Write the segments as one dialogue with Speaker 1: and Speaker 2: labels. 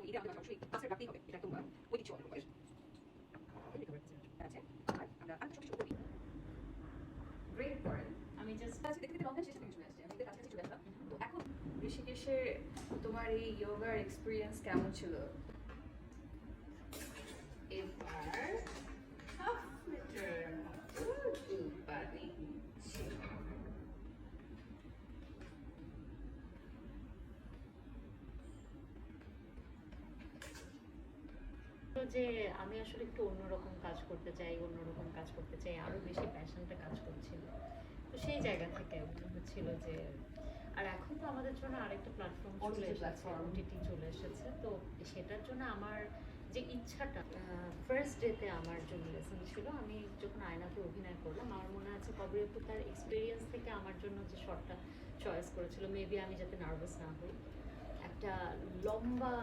Speaker 1: ঈদে আমাদের অবশ্যই কাছের রাখতেই হবে, এটা একদম ঐতিহ্য আমাদের বয়স আছে। আর আমরা আরেকটা ছোট ছোট করি গ্রেড করেন।
Speaker 2: আমি জাস্ট
Speaker 1: আজকে দেখতে দেখতে রমজান শেষের দিকে চলে আসছে, আমি কাছাকাছি চলে আসলাম। তো এখন
Speaker 2: ঋষিকেশের তোমার এই যোগার এক্সপিরিয়েন্স কেমন ছিল?
Speaker 1: এবার হাফ লিটার মতো দুধ পানি দিচ্ছি।
Speaker 3: যে আমি আসলে একটু অন্যরকম কাজ করতে চাই, আরো বেশি প্যাশনটা কাজ করছিল। তো সেই জায়গা থেকে মনে হচ্ছিল যে, আর এখন তো আমাদের জন্য আরেকটা প্ল্যাটফর্ম চলে এসেছে, ওটিটি চলে এসেছে। তো সেটার জন্য আমার যে ইচ্ছাটা, ফার্স্ট ডেতে আমার জন্য লেসন ছিল। আমি যখন আয়নাতে অভিনয় করলাম, আমার মনে আছে কবির আপু তার এক্সপিরিয়েন্স থেকে আমার জন্য যে শটটা চয়েস করেছিল, মেবি আমি যাতে নার্ভাস না হই। একটা লম্বা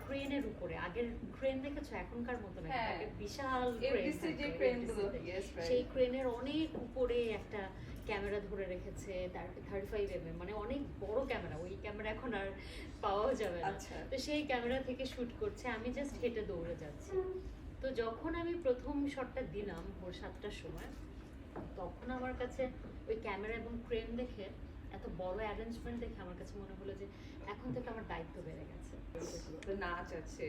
Speaker 3: ক্রেনের উপরে, আগের ক্রেন দেখেছো, এখনকার মতো না,
Speaker 2: হ্যাঁ।
Speaker 3: একটা বিশাল
Speaker 2: FDC যে ক্রেনগুলো, yes, right.
Speaker 3: সেই ক্রেনের অনেক উপরে একটা ক্যামেরা ধরে রেখেছে, তার 35mm, মানে অনেক বড় ক্যামেরা। ওই ক্যামেরা এখন আর পাওয়াও যাবে না।
Speaker 2: আচ্ছা।
Speaker 3: তো সেই ক্যামেরা থেকে শুট করছে, আমি জাস্ট হেঁটে দৌড়ে যাচ্ছি। তো যখন আমি প্রথম শটটা দিলাম ভোর 7টার সময়, তখন আমার কাছে ওই ক্যামেরা এবং ক্রেন দেখে, এত বড় অ্যারেঞ্জমেন্ট দেখে আমার কাছে মনে হলো যে এখন থেকে আমার দায়িত্ব বেড়ে গেছে।
Speaker 2: নাচ আছে,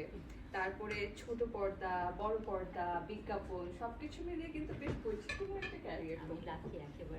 Speaker 2: তারপরে ছোট পর্দা, বড় পর্দা, বিজ্ঞাপন, সবকিছু মিলিয়ে কিন্তু বেশ বৈচিত্র্যময় একটা ক্যারিয়ার।
Speaker 3: আমি লাকি একেবারে।